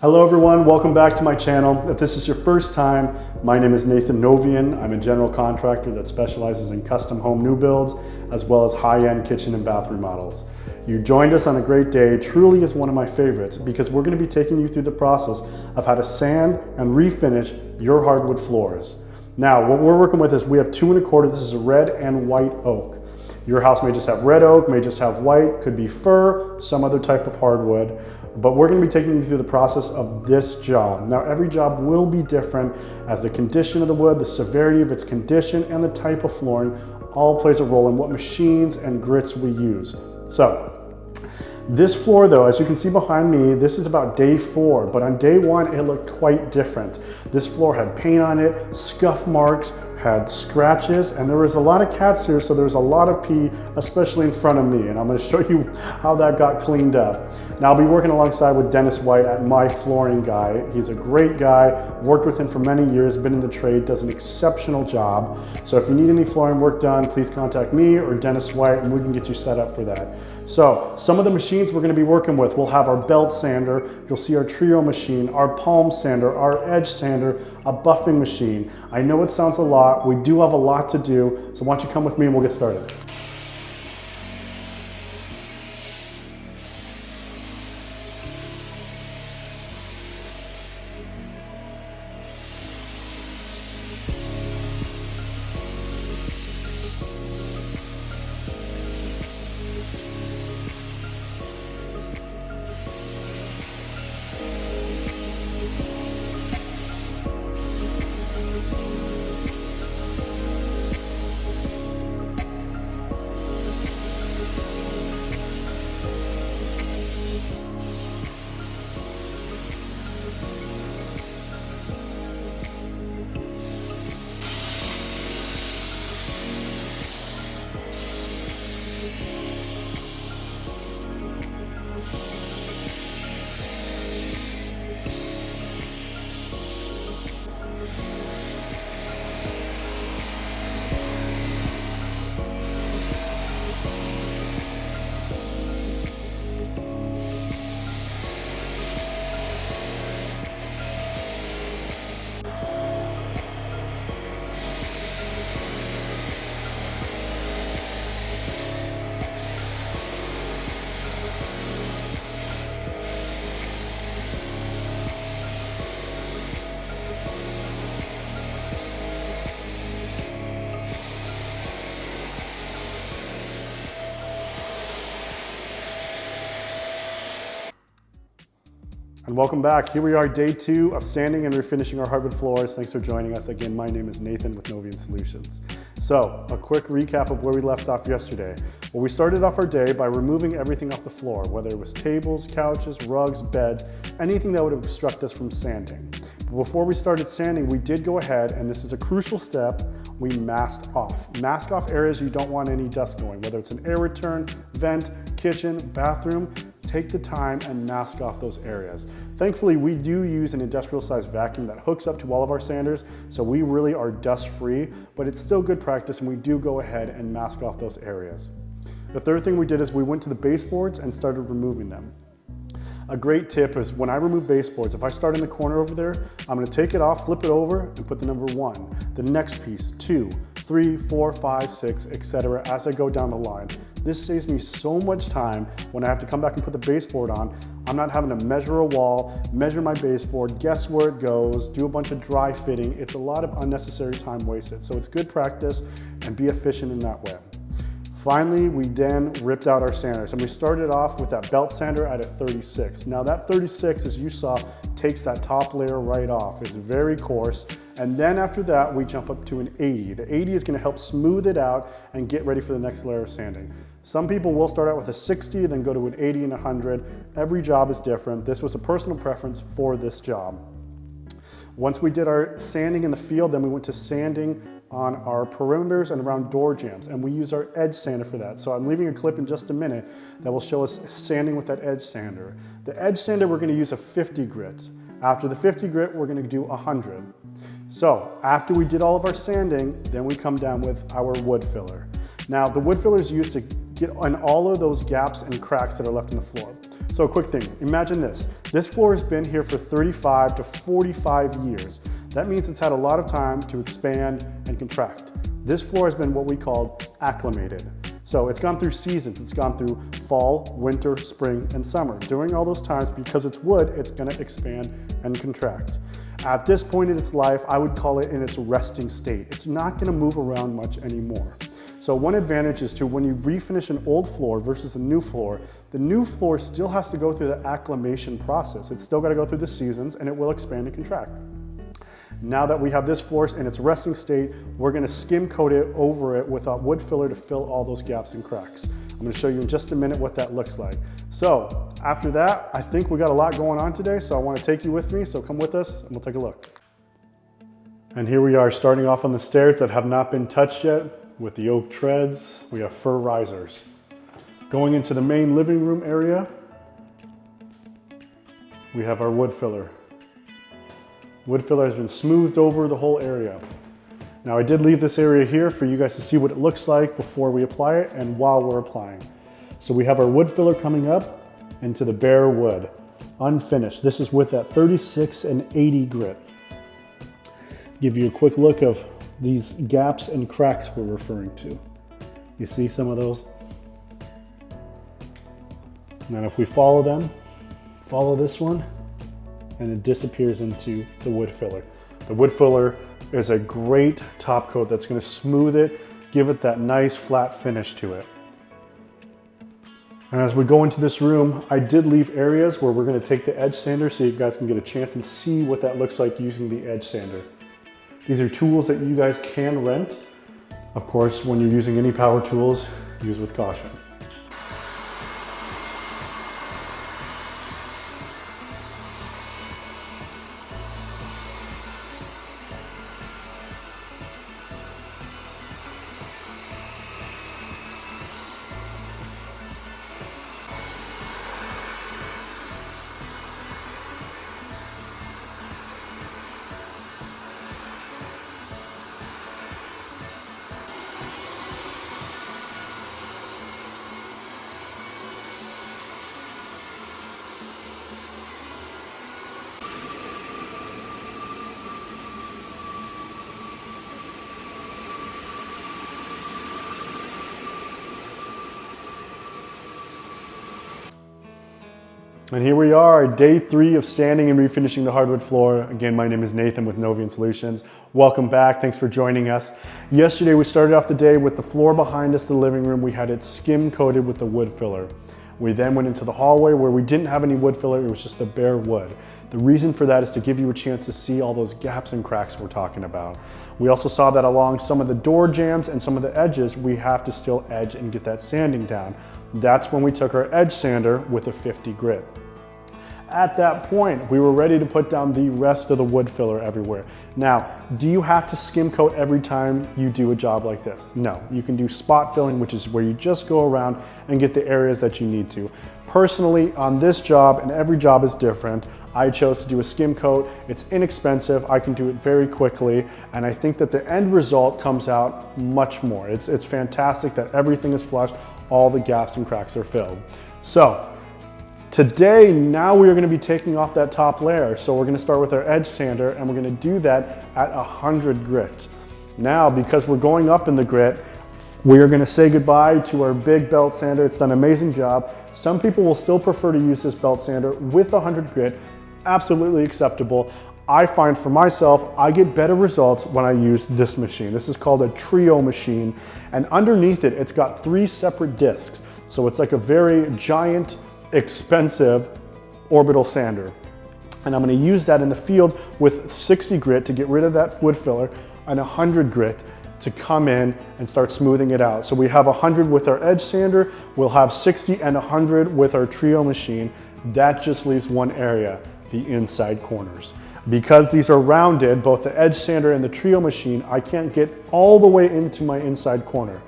Hello everyone, welcome back to my channel. If this is your first time, my name is Nathan Novian. I'm a general contractor that specializes in custom home new builds, as well as high-end kitchen and bath remodels. You joined us on a great day. Truly is one of my favorites because we're going to be taking you through the process of how to sand and refinish your hardwood floors. Now, what we're working with is we have 2 1/4. This is a red and white oak. Your house may just have red oak, may just have white, could be fir, some other type of hardwood, but we're going to be taking you through the process of this job. Now, every job will be different as the condition of the wood, the severity of its condition, and the type of flooring all plays a role in what machines and grits we use. So, this floor though, as you can see behind me, this is about day 4, but on day 1, it looked quite different. This floor had paint on it, scuff marks, had scratches, and there was a lot of cats here, so there was a lot of pee, especially in front of me, and I'm going to show you how that got cleaned up. Now, I'll be working alongside with Dennis White at My Flooring Guy. He's a great guy, worked with him for many years, been in the trade, does an exceptional job. So if you need any flooring work done, please contact me or Dennis White, and we can get you set up for that. So some of the machines we're going to be working with, we'll have our belt sander, you'll see our trio machine, our palm sander, our edge sander, a buffing machine. I know it sounds a lot. We do have a lot to do, so why don't you come with me and we'll get started. And welcome back. Here we are, day 2 of sanding and refinishing our hardwood floors. Thanks for joining us. Again, my name is Nathan with Novian Solutions. So, a quick recap of where we left off yesterday. Well, we started off our day by removing everything off the floor, whether it was tables, couches, rugs, beds, anything that would obstruct us from sanding. But before we started sanding, we did go ahead, and this is a crucial step, we masked off. Mask off areas you don't want any dust going, whether it's an air return, vent, kitchen, bathroom. Take the time and mask off those areas. Thankfully, we do use an industrial sized vacuum that hooks up to all of our sanders, so we really are dust free, but it's still good practice and we do go ahead and mask off those areas. The third thing we did is we went to the baseboards and started removing them. A great tip is when I remove baseboards, if I start in the corner over there, I'm going to take it off, flip it over, and put the number 1. The next piece, 2, 3, 4, 5, 6, etc. as I go down the line. This saves me so much time when I have to come back and put the baseboard on. I'm not having to measure a wall, measure my baseboard, guess where it goes, do a bunch of dry fitting. It's a lot of unnecessary time wasted. So it's good practice and be efficient in that way. Finally, we then ripped out our sanders and we started off with that belt sander at a 36. Now that 36, as you saw, takes that top layer right off. It's very coarse. And then after that, we jump up to an 80. The 80 is gonna help smooth it out and get ready for the next layer of sanding. Some people will start out with a 60, then go to an 80 and 100. Every job is different. This was a personal preference for this job. Once we did our sanding in the field, then we went to sanding on our perimeters and around door jambs, and we use our edge sander for that. So I'm leaving a clip in just a minute that will show us sanding with that edge sander. The edge sander, we're gonna use a 50 grit. After the 50 grit, we're gonna do 100. So after we did all of our sanding, then we come down with our wood filler. Now the wood filler is used to get on all of those gaps and cracks that are left in the floor. So quick thing, imagine this. This floor has been here for 35 to 45 years. That means it's had a lot of time to expand and contract. This floor has been what we call acclimated. So it's gone through seasons. It's gone through fall, winter, spring, and summer. During all those times, because it's wood, it's gonna expand and contract. At this point in its life, I would call it in its resting state. It's not gonna move around much anymore. So one advantage is to when you refinish an old floor versus a new floor, the new floor still has to go through the acclimation process. It's still gotta go through the seasons and it will expand and contract. Now that we have this floor in its resting state, we're gonna skim coat it over it with a wood filler to fill all those gaps and cracks. I'm gonna show you in just a minute what that looks like. So after that, I think we got a lot going on today, so I wanna take you with me, so come with us and we'll take a look. And here we are starting off on the stairs that have not been touched yet with the oak treads. We have fir risers. Going into the main living room area, we have our wood filler. Wood filler has been smoothed over the whole area. Now I did leave this area here for you guys to see what it looks like before we apply it and while we're applying. So we have our wood filler coming up into the bare wood, unfinished. This is with that 36 and 80 grit. Give you a quick look of these gaps and cracks we're referring to. You see some of those? And then if we follow them, follow this one, and it disappears into the wood filler. The wood filler is a great top coat that's gonna smooth it, give it that nice flat finish to it. And as we go into this room, I did leave areas where we're gonna take the edge sander so you guys can get a chance and see what that looks like using the edge sander. These are tools that you guys can rent. Of course, when you're using any power tools, use with caution. And here we are, day 3 of sanding and refinishing the hardwood floor. Again, my name is Nathan with Novian Solutions. Welcome back, thanks for joining us. Yesterday we started off the day with the floor behind us, the living room. We had it skim coated with the wood filler. We then went into the hallway where we didn't have any wood filler, it was just the bare wood. The reason for that is to give you a chance to see all those gaps and cracks we're talking about. We also saw that along some of the door jambs and some of the edges, we have to still edge and get that sanding down. That's when we took our edge sander with a 50 grit. At that point, we were ready to put down the rest of the wood filler everywhere. Now, do you have to skim coat every time you do a job like this? No, you can do spot filling, which is where you just go around and get the areas that you need to. Personally, on this job, and every job is different, I chose to do a skim coat. It's inexpensive, I can do it very quickly, and I think that the end result comes out much more. It's fantastic that everything is flushed, all the gaps and cracks are filled. So, today, now we are going to be taking off that top layer. So we're going to start with our edge sander and we're going to do that at 100 grit. Now, because we're going up in the grit, we are going to say goodbye to our big belt sander. It's done an amazing job. Some people will still prefer to use this belt sander with 100 grit. Absolutely acceptable. I find for myself, I get better results when I use this machine. This is called a trio machine. And underneath it, it's got 3 separate discs. So it's like a very giant, expensive orbital sander. And I'm going to use that in the field with 60 grit to get rid of that wood filler and 100 grit to come in and start smoothing it out. So we have 100 with our edge sander, we'll have 60 and 100 with our trio machine. That just leaves one area, the inside corners. Because these are rounded, both the edge sander and the trio machine, I can't get all the way into my inside corner.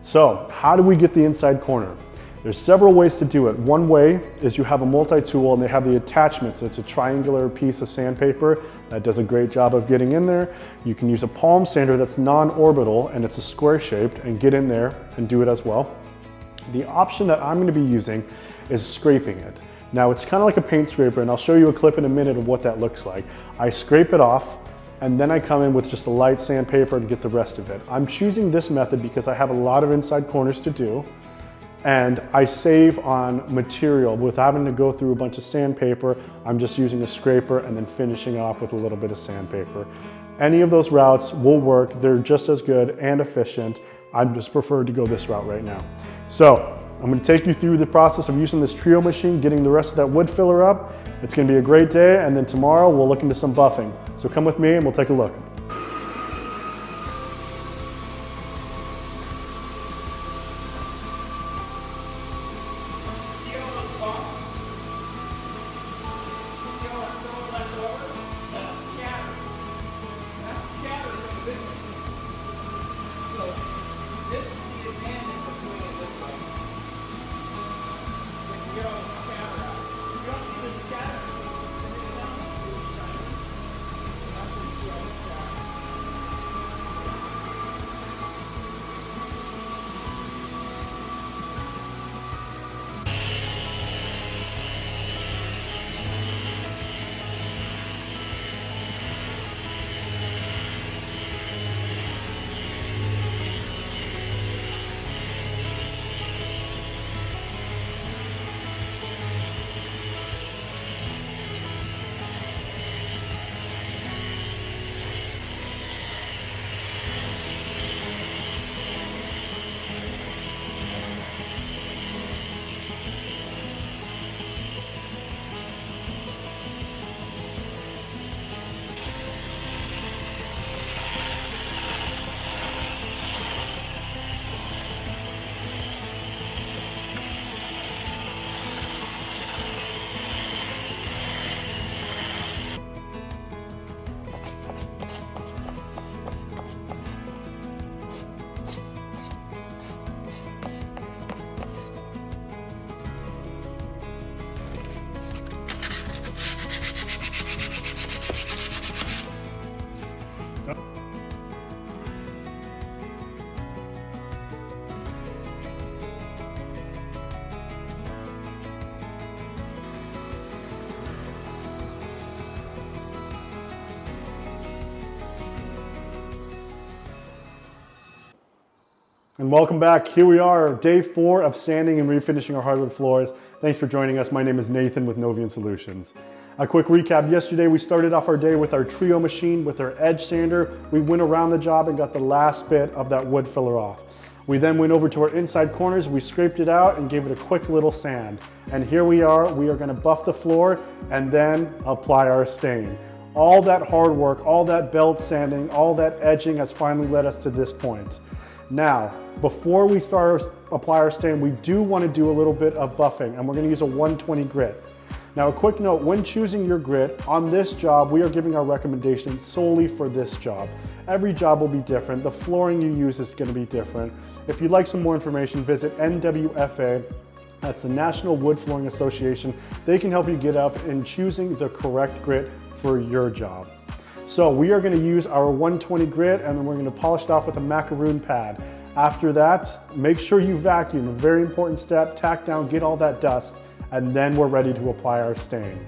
So how do we get the inside corner? There's several ways to do it. One way is you have a multi-tool and they have the attachments. So it's a triangular piece of sandpaper that does a great job of getting in there. You can use a palm sander that's non-orbital and it's a square shaped and get in there and do it as well. The option that I'm going to be using is scraping it. Now it's kind of like a paint scraper, and I'll show you a clip in a minute of what that looks like. I scrape it off, and then I come in with just a light sandpaper to get the rest of it. I'm choosing this method because I have a lot of inside corners to do, and I save on material with having to go through a bunch of sandpaper. I'm just using a scraper and then finishing off with a little bit of sandpaper. Any of those routes will work. They're just as good and efficient. I just prefer to go this route right now. So I'm going to take you through the process of using this trio machine, getting the rest of that wood filler up. It's going to be a great day, and then tomorrow we'll look into some buffing. So come with me and we'll take a look. And welcome back. Here we are, day 4 of sanding and refinishing our hardwood floors. Thanks for joining us. My name is Nathan with Novian Solutions. A quick recap. Yesterday we started off our day with our trio machine with our edge sander. We went around the job and got the last bit of that wood filler off. We then went over to our inside corners, we scraped it out and gave it a quick little sand. And here we are going to buff the floor and then apply our stain. All that hard work, all that belt sanding, all that edging has finally led us to this point. Now, before we apply our stain, we do want to do a little bit of buffing, and we're going to use a 120 grit. Now, a quick note, when choosing your grit, on this job, we are giving our recommendations solely for this job. Every job will be different. The flooring you use is going to be different. If you'd like some more information, visit NWFA. That's the National Wood Flooring Association. They can help you get up in choosing the correct grit for your job. So we are going to use our 120 grit, and then we're going to polish it off with a macaroon pad. After that, make sure you vacuum, a very important step, tack down, get all that dust, and then we're ready to apply our stain.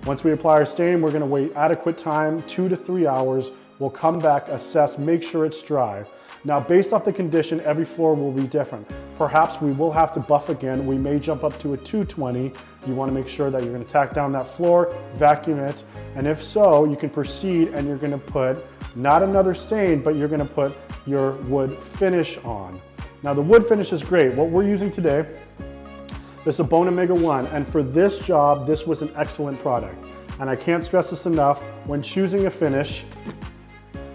Once we apply our stain, we're going to wait adequate time, 2 to 3 hours. We'll come back, assess, make sure it's dry. Now, based off the condition, every floor will be different. Perhaps we will have to buff again. We may jump up to a 220. You want to make sure that you're going to tack down that floor, vacuum it, and if so, you can proceed and you're going to put not another stain, but you're going to put your wood finish on. Now, the wood finish is great. What we're using today, this is a Bone Omega 1, and for this job, this was an excellent product. And I can't stress this enough, when choosing a finish,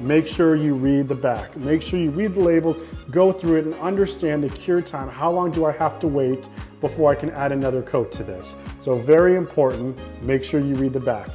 make sure you read the back. Make sure you read the labels, go through it, and understand the cure time. How long do I have to wait before I can add another coat to this? So very important, make sure you read the back.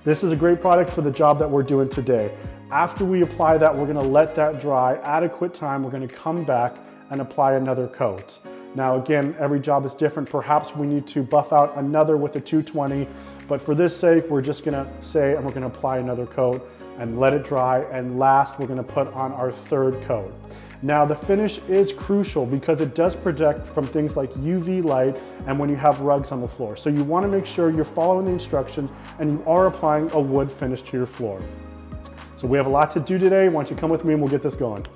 This is a great product for the job that we're doing today. After we apply that, we're gonna let that dry, adequate time, we're gonna come back and apply another coat. Now again, every job is different. Perhaps we need to buff out another with a 220, but for this sake, we're just gonna say, and we're gonna apply another coat and let it dry, and last, we're gonna put on our third coat. Now the finish is crucial because it does protect from things like UV light and when you have rugs on the floor. So you want to make sure you're following the instructions and you are applying a wood finish to your floor. So we have a lot to do today. Why don't you come with me and we'll get this going.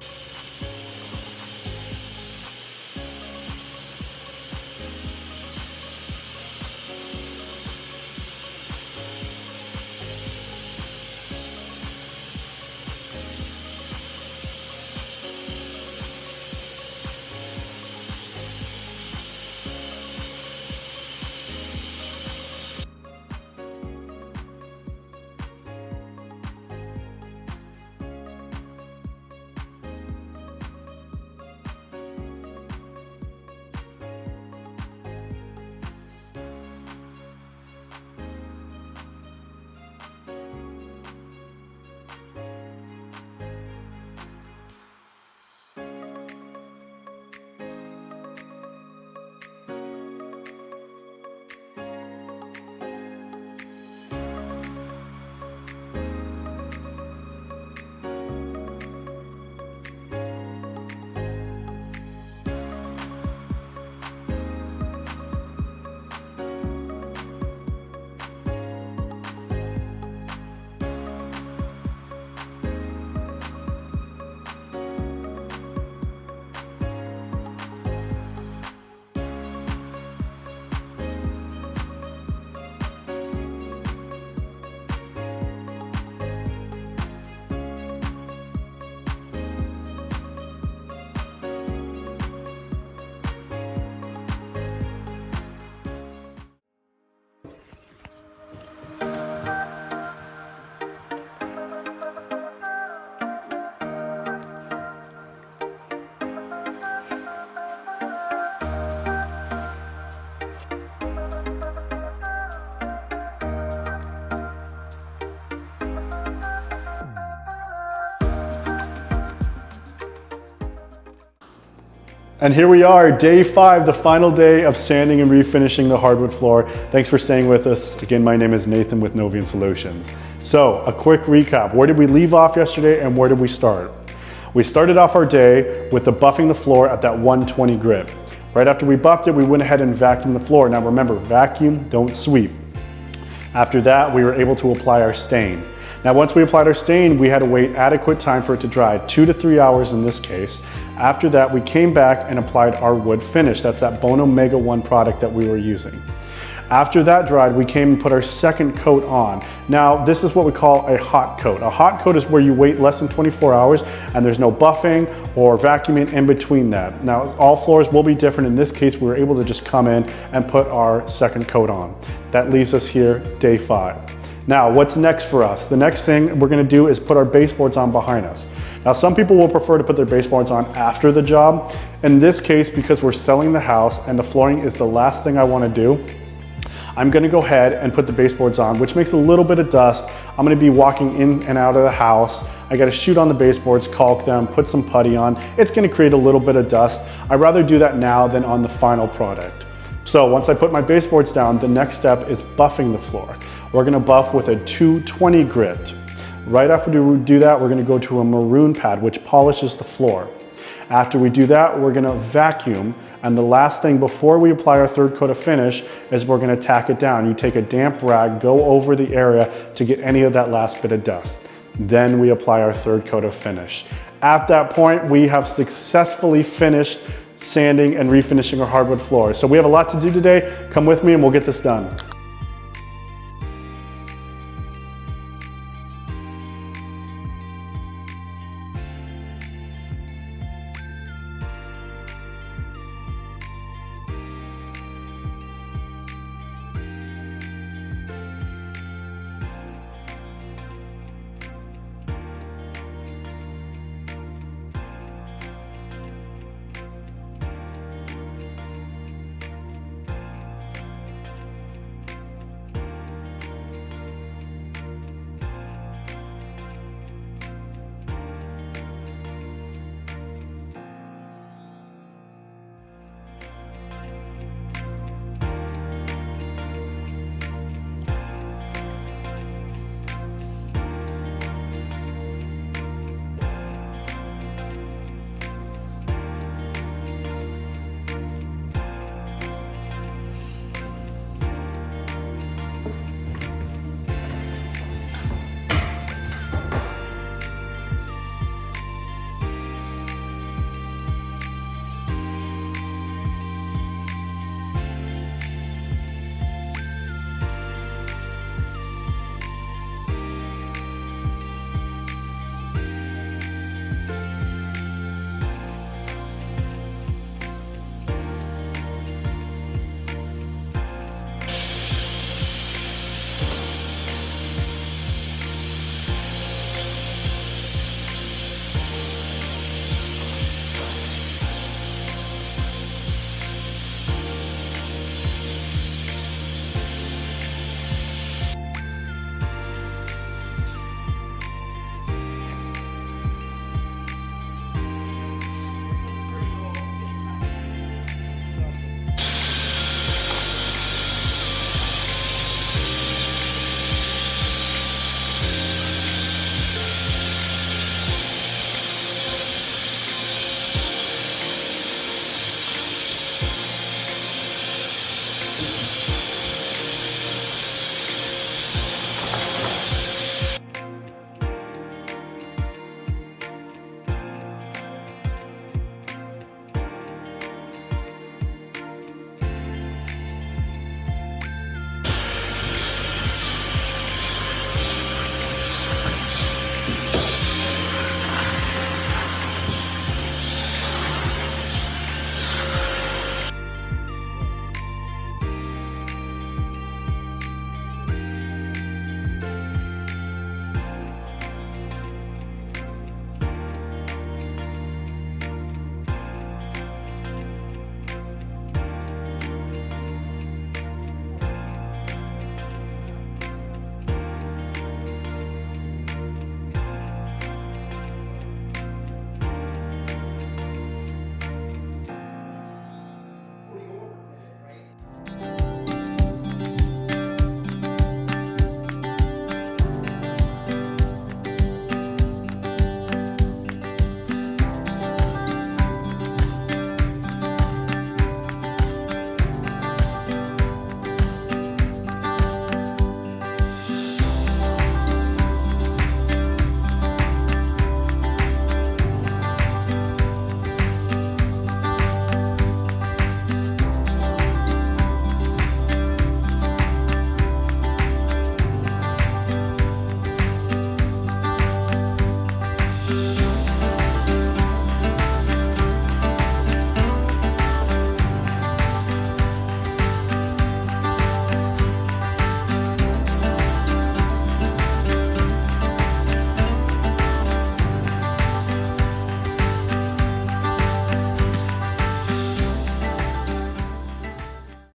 And here we are, day 5, the final day of sanding and refinishing the hardwood floor. Thanks for staying with us. Again, my name is Nathan with Novian Solutions. So, a quick recap. Where did we leave off yesterday and where did we start? We started off our day with the buffing the floor at that 120 grit. Right after we buffed it, we went ahead and vacuumed the floor. Now remember, vacuum, don't sweep. After that, we were able to apply our stain. Now once we applied our stain, we had to wait adequate time for it to dry, 2 to 3 hours in this case. After that, we came back and applied our wood finish. That's that Bono Mega 1 product that we were using. After that dried, we came and put our second coat on. Now, this is what we call a hot coat. A hot coat is where you wait less than 24 hours and there's no buffing or vacuuming in between that. Now, all floors will be different. In this case, we were able to just come in and put our second coat on. That leaves us here, day 5. Now, what's next for us? The next thing we're gonna do is put our baseboards on behind us. Now, some people will prefer to put their baseboards on after the job. In this case, because we're selling the house and the flooring is the last thing I wanna do, I'm gonna go ahead and put the baseboards on, which makes a little bit of dust. I'm gonna be walking in and out of the house. I gotta shoot on the baseboards, caulk them, put some putty on. It's gonna create a little bit of dust. I'd rather do that now than on the final product. So once I put my baseboards down, the next step is buffing the floor. We're gonna buff with a 220 grit. Right after we do that, we're gonna go to a maroon pad, which polishes the floor. After we do that, we're gonna vacuum. And the last thing before we apply our third coat of finish is we're gonna tack it down. You take a damp rag, go over the area to get any of that last bit of dust. Then we apply our third coat of finish. At that point, we have successfully finished sanding and refinishing our hardwood floors. So we have a lot to do today. Come with me and we'll get this done.